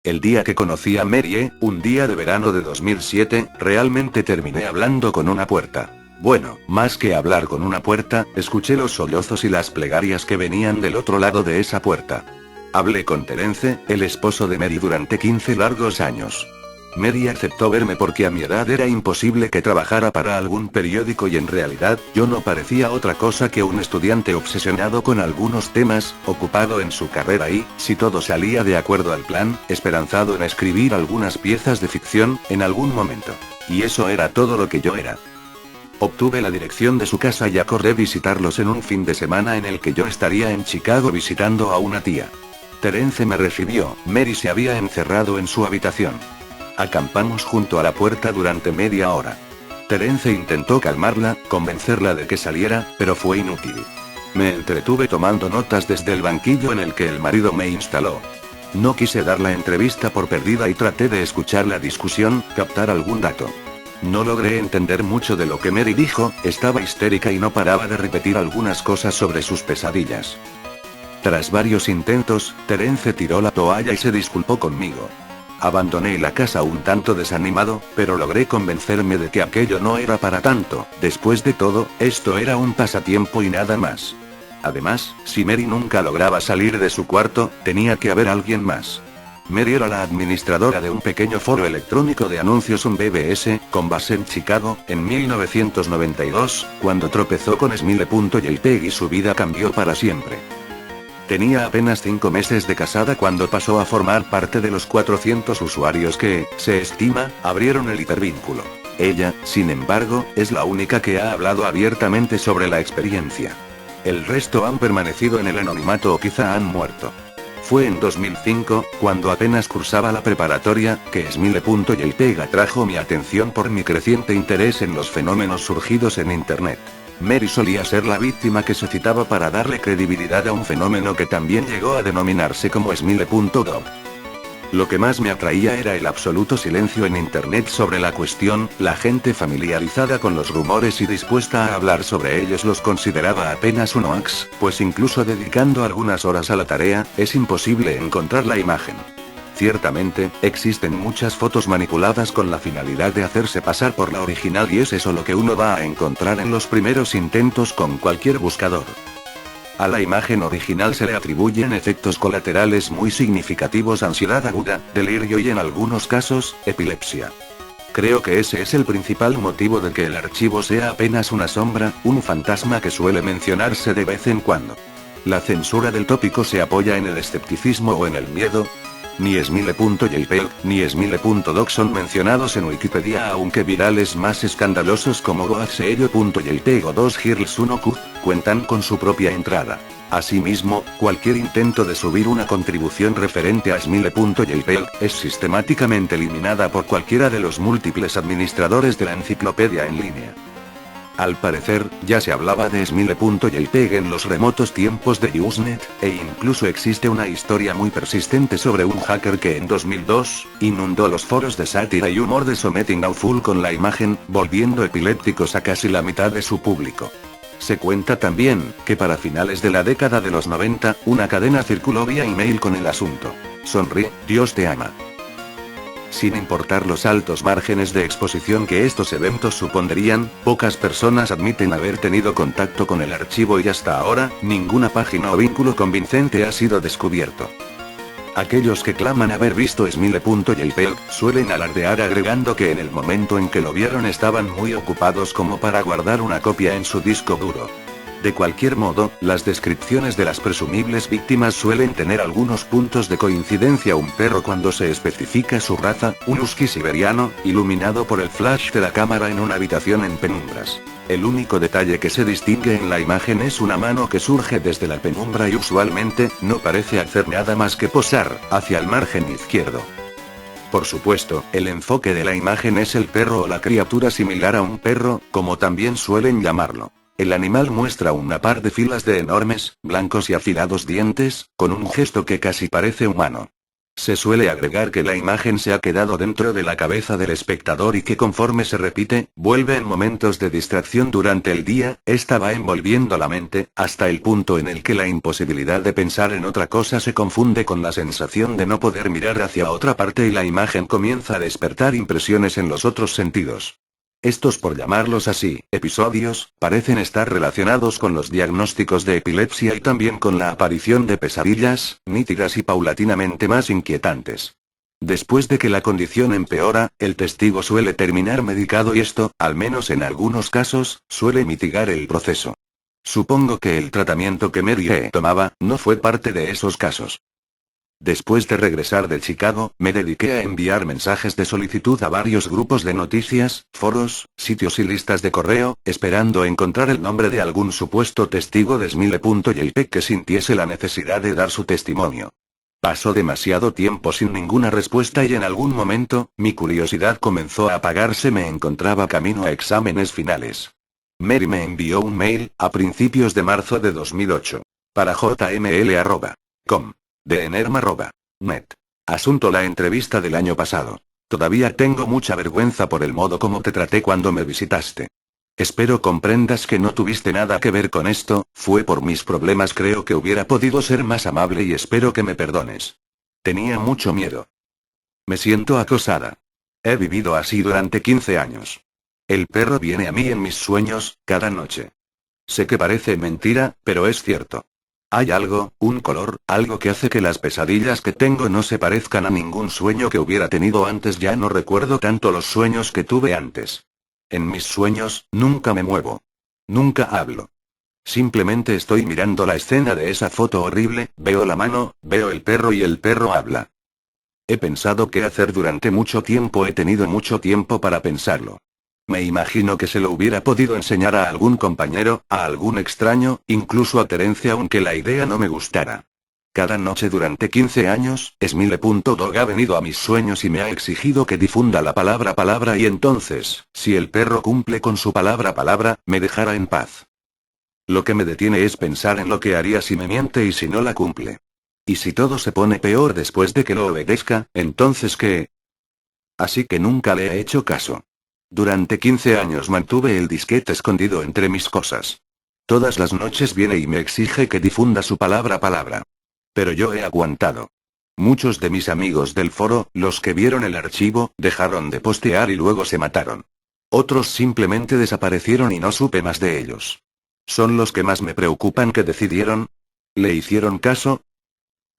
El día que conocí a Mary, un día de verano de 2007, realmente terminé hablando con una puerta. Bueno, más que hablar con una puerta, escuché los sollozos y las plegarias que venían del otro lado de esa puerta. Hablé con Terence, el esposo de Mary, durante 15 largos años. Mary aceptó verme porque a mi edad era imposible que trabajara para algún periódico y en realidad, yo no parecía otra cosa que un estudiante obsesionado con algunos temas, ocupado en su carrera y, si todo salía de acuerdo al plan, esperanzado en escribir algunas piezas de ficción, en algún momento. Y eso era todo lo que yo era. Obtuve la dirección de su casa y acordé visitarlos en un fin de semana en el que yo estaría en Chicago visitando a una tía. Terence me recibió, Mary se había encerrado en su habitación. Acampamos junto a la puerta durante media hora. Terence intentó calmarla, convencerla de que saliera, pero fue inútil. Me entretuve tomando notas desde el banquillo en el que el marido me instaló. No quise dar la entrevista por perdida y traté de escuchar la discusión, captar algún dato. No logré entender mucho de lo que Mary dijo, estaba histérica y no paraba de repetir algunas cosas sobre sus pesadillas. Tras varios intentos, Terence tiró la toalla y se disculpó conmigo. Abandoné la casa un tanto desanimado, pero logré convencerme de que aquello no era para tanto, después de todo, esto era un pasatiempo y nada más. Además, si Mary nunca lograba salir de su cuarto, tenía que haber alguien más. Mary era la administradora de un pequeño foro electrónico de anuncios, un BBS, con base en Chicago, en 1992, cuando tropezó con Smile.jpg y su vida cambió para siempre. Tenía apenas 5 meses de casada cuando pasó a formar parte de los 400 usuarios que, se estima, abrieron el hipervínculo. Ella, sin embargo, es la única que ha hablado abiertamente sobre la experiencia. El resto han permanecido en el anonimato o quizá han muerto. Fue en 2005, cuando apenas cursaba la preparatoria, que Smile.jpg atrajo mi atención por mi creciente interés en los fenómenos surgidos en Internet. Mary solía ser la víctima que se citaba para darle credibilidad a un fenómeno que también llegó a denominarse como Smile.gov. Lo que más me atraía era el absoluto silencio en Internet sobre la cuestión, la gente familiarizada con los rumores y dispuesta a hablar sobre ellos los consideraba apenas un hoax, pues incluso dedicando algunas horas a la tarea, es imposible encontrar la imagen. Ciertamente, existen muchas fotos manipuladas con la finalidad de hacerse pasar por la original y es eso lo que uno va a encontrar en los primeros intentos con cualquier buscador. A la imagen original se le atribuyen efectos colaterales muy significativos: ansiedad aguda, delirio y en algunos casos, epilepsia. Creo que ese es el principal motivo de que el archivo sea apenas una sombra, un fantasma que suele mencionarse de vez en cuando. La censura del tópico se apoya en el escepticismo o en el miedo. Ni Smile.jpg, ni Smile.doc son mencionados en Wikipedia, aunque virales más escandalosos como goaxeello.jpg o 2girls1q, cuentan con su propia entrada. Asimismo, cualquier intento de subir una contribución referente a Smile.jpg, es sistemáticamente eliminada por cualquiera de los múltiples administradores de la enciclopedia en línea. Al parecer, ya se hablaba de Smile.jpg en los remotos tiempos de Usenet, e incluso existe una historia muy persistente sobre un hacker que en 2002, inundó los foros de sátira y humor de Something Awful con la imagen, volviendo epilépticos a casi la mitad de su público. Se cuenta también, que para finales de la década de los 90, una cadena circuló vía email con el asunto. Sonríe, Dios te ama. Sin importar los altos márgenes de exposición que estos eventos supondrían, pocas personas admiten haber tenido contacto con el archivo y hasta ahora, ninguna página o vínculo convincente ha sido descubierto. Aquellos que claman haber visto Smile.jpg, suelen alardear agregando que en el momento en que lo vieron estaban muy ocupados como para guardar una copia en su disco duro. De cualquier modo, las descripciones de las presumibles víctimas suelen tener algunos puntos de coincidencia: un perro cuando se especifica su raza, un husky siberiano, iluminado por el flash de la cámara en una habitación en penumbras. El único detalle que se distingue en la imagen es una mano que surge desde la penumbra y usualmente, no parece hacer nada más que posar, hacia el margen izquierdo. Por supuesto, el enfoque de la imagen es el perro o la criatura similar a un perro, como también suelen llamarlo. El animal muestra una par de filas de enormes, blancos y afilados dientes, con un gesto que casi parece humano. Se suele agregar que la imagen se ha quedado dentro de la cabeza del espectador y que conforme se repite, vuelve en momentos de distracción durante el día, esta va envolviendo la mente, hasta el punto en el que la imposibilidad de pensar en otra cosa se confunde con la sensación de no poder mirar hacia otra parte y la imagen comienza a despertar impresiones en los otros sentidos. Estos, por llamarlos así, episodios, parecen estar relacionados con los diagnósticos de epilepsia y también con la aparición de pesadillas, nítidas y paulatinamente más inquietantes. Después de que la condición empeora, el testigo suele terminar medicado y esto, al menos en algunos casos, suele mitigar el proceso. Supongo que el tratamiento que Mary tomaba, no fue parte de esos casos. Después de regresar de Chicago, me dediqué a enviar mensajes de solicitud a varios grupos de noticias, foros, sitios y listas de correo, esperando encontrar el nombre de algún supuesto testigo de Smile.jpg que sintiese la necesidad de dar su testimonio. Pasó demasiado tiempo sin ninguna respuesta y en algún momento, mi curiosidad comenzó a apagarse. Me encontraba camino a exámenes finales. Mary me envió un mail, a principios de marzo de 2008. Para jml@com. De enerma@net. Asunto: la entrevista del año pasado. Todavía tengo mucha vergüenza por el modo como te traté cuando me visitaste. Espero comprendas que no tuviste nada que ver con esto, fue por mis problemas. Creo que hubiera podido ser más amable y espero que me perdones. Tenía mucho miedo. Me siento acosada. He vivido así durante 15 años. El perro viene a mí en mis sueños, cada noche. Sé que parece mentira, pero es cierto. Hay algo, un color, algo que hace que las pesadillas que tengo no se parezcan a ningún sueño que hubiera tenido antes. Ya no recuerdo tanto los sueños que tuve antes. En mis sueños, nunca me muevo. Nunca hablo. Simplemente estoy mirando la escena de esa foto horrible, veo la mano, veo el perro y el perro habla. He pensado qué hacer durante mucho tiempo, he tenido mucho tiempo para pensarlo. Me imagino que se lo hubiera podido enseñar a algún compañero, a algún extraño, incluso a Terence, aunque la idea no me gustara. Cada noche durante 15 años, Smile.dog ha venido a mis sueños y me ha exigido que difunda la palabra y entonces, si el perro cumple con su palabra, me dejará en paz. Lo que me detiene es pensar en lo que haría si me miente y si no la cumple. Y si todo se pone peor después de que lo obedezca, entonces ¿qué? Así que nunca le he hecho caso. Durante 15 años mantuve el disquete escondido entre mis cosas. Todas las noches viene y me exige que difunda su palabra. Pero yo he aguantado. Muchos de mis amigos del foro, los que vieron el archivo, dejaron de postear y luego se mataron. Otros simplemente desaparecieron y no supe más de ellos. Son los que más me preocupan. ¿Qué decidieron? ¿Le hicieron caso?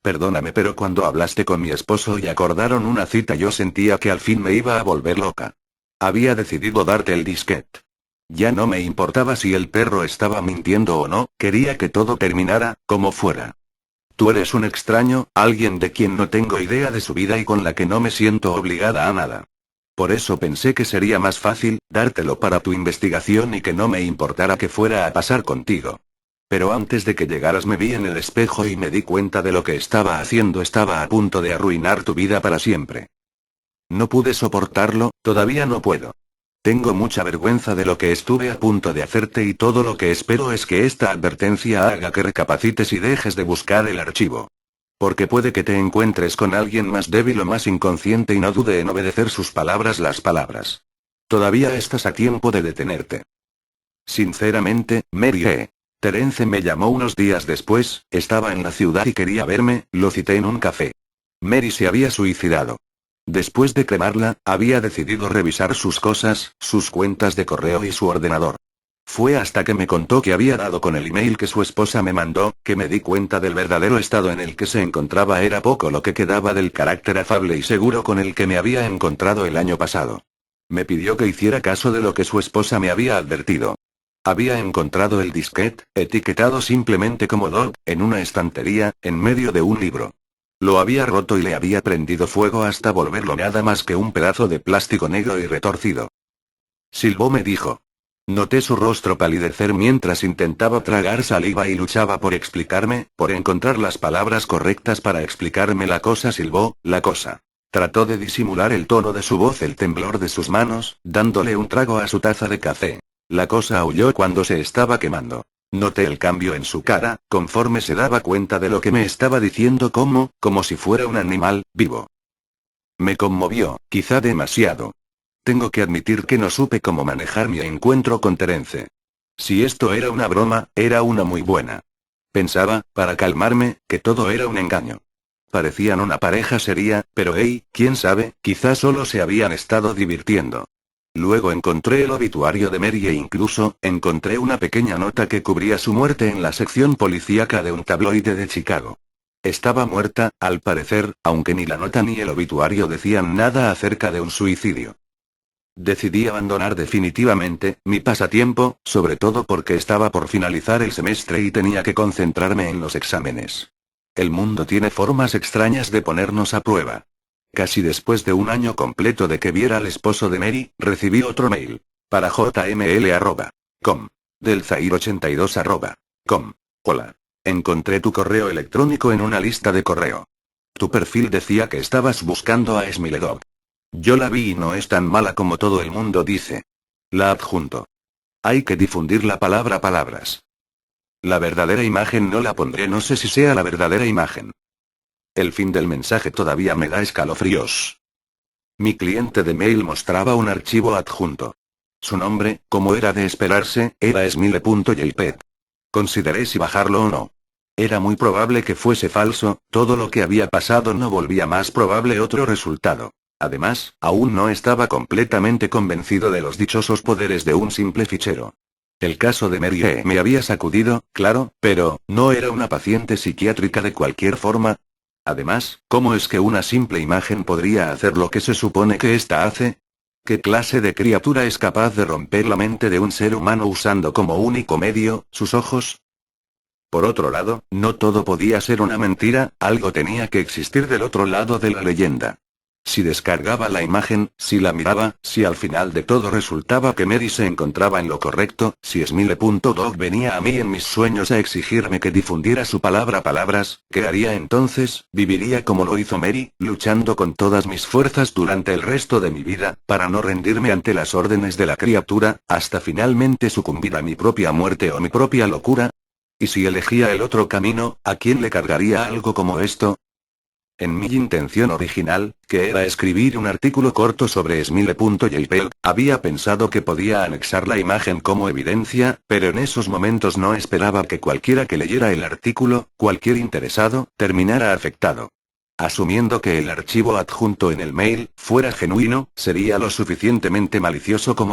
Perdóname, pero cuando hablaste con mi esposo y acordaron una cita, yo sentía que al fin me iba a volver loca. Había decidido darte el disquete. Ya no me importaba si el perro estaba mintiendo o no, quería que todo terminara, como fuera. Tú eres un extraño, alguien de quien no tengo idea de su vida y con la que no me siento obligada a nada. Por eso pensé que sería más fácil, dártelo para tu investigación y que no me importara que fuera a pasar contigo. Pero antes de que llegaras me vi en el espejo y me di cuenta de lo que estaba haciendo. Estaba a punto de arruinar tu vida para siempre. No pude soportarlo, todavía no puedo. Tengo mucha vergüenza de lo que estuve a punto de hacerte y todo lo que espero es que esta advertencia haga que recapacites y dejes de buscar el archivo. Porque puede que te encuentres con alguien más débil o más inconsciente y no dude en obedecer sus palabras. Las palabras. Todavía estás a tiempo de detenerte. Sinceramente, Mary. Terence me llamó unos días después, estaba en la ciudad y quería verme, lo cité en un café. Mary se había suicidado. Después de cremarla, había decidido revisar sus cosas, sus cuentas de correo y su ordenador. Fue hasta que me contó que había dado con el email que su esposa me mandó, que me di cuenta del verdadero estado en el que se encontraba. Era poco lo que quedaba del carácter afable y seguro con el que me había encontrado el año pasado. Me pidió que hiciera caso de lo que su esposa me había advertido. Había encontrado el disquete, etiquetado simplemente como Dog, en una estantería, en medio de un libro. Lo había roto y le había prendido fuego hasta volverlo nada más que un pedazo de plástico negro y retorcido. Silbó, me dijo. Noté su rostro palidecer mientras intentaba tragar saliva y luchaba por explicarme, por encontrar las palabras correctas para explicarme la cosa. Silbó, la cosa. Trató de disimular el tono de su voz, el temblor de sus manos, dándole un trago a su taza de café. La cosa aulló cuando se estaba quemando. Noté el cambio en su cara, conforme se daba cuenta de lo que me estaba diciendo como si fuera un animal, vivo. Me conmovió, quizá demasiado. Tengo que admitir que no supe cómo manejar mi encuentro con Terence. Si esto era una broma, era una muy buena. Pensaba, para calmarme, que todo era un engaño. Parecían una pareja seria, pero quién sabe, quizás solo se habían estado divirtiendo. Luego encontré el obituario de Mary e incluso, encontré una pequeña nota que cubría su muerte en la sección policíaca de un tabloide de Chicago. Estaba muerta, al parecer, aunque ni la nota ni el obituario decían nada acerca de un suicidio. Decidí abandonar definitivamente mi pasatiempo, sobre todo porque estaba por finalizar el semestre y tenía que concentrarme en los exámenes. El mundo tiene formas extrañas de ponernos a prueba. Casi después de un año completo de que viera al esposo de Mary, recibí otro mail. Para jml@com. Del Zair82@com. Hola. Encontré tu correo electrónico en una lista de correo. Tu perfil decía que estabas buscando a Smiledog. Yo la vi y no es tan mala como todo el mundo dice. La adjunto. Hay que difundir la palabra palabras. La verdadera imagen no la pondré, no sé si sea la verdadera imagen. El fin del mensaje todavía me da escalofríos. Mi cliente de mail mostraba un archivo adjunto. Su nombre, como era de esperarse, era smile.jpg. Consideré si bajarlo o no. Era muy probable que fuese falso, todo lo que había pasado no volvía más probable otro resultado. Además, aún no estaba completamente convencido de los dichosos poderes de un simple fichero. El caso de Mary me había sacudido, claro, pero, ¿no era una paciente psiquiátrica de cualquier forma? Además, ¿cómo es que una simple imagen podría hacer lo que se supone que ésta hace? ¿Qué clase de criatura es capaz de romper la mente de un ser humano usando como único medio, sus ojos? Por otro lado, no todo podía ser una mentira, algo tenía que existir del otro lado de la leyenda. Si descargaba la imagen, si la miraba, si al final de todo resultaba que Mary se encontraba en lo correcto, si Smile.dog venía a mí en mis sueños a exigirme que difundiera su palabra palabras, ¿qué haría entonces? ¿Viviría como lo hizo Mary, luchando con todas mis fuerzas durante el resto de mi vida, para no rendirme ante las órdenes de la criatura, hasta finalmente sucumbir a mi propia muerte o mi propia locura? ¿Y si elegía el otro camino, a quién le cargaría algo como esto? En mi intención original, que era escribir un artículo corto sobre Smile.jpg, había pensado que podía anexar la imagen como evidencia, pero en esos momentos no esperaba que cualquiera que leyera el artículo, cualquier interesado, terminara afectado. Asumiendo que el archivo adjunto en el mail fuera genuino, sería lo suficientemente malicioso como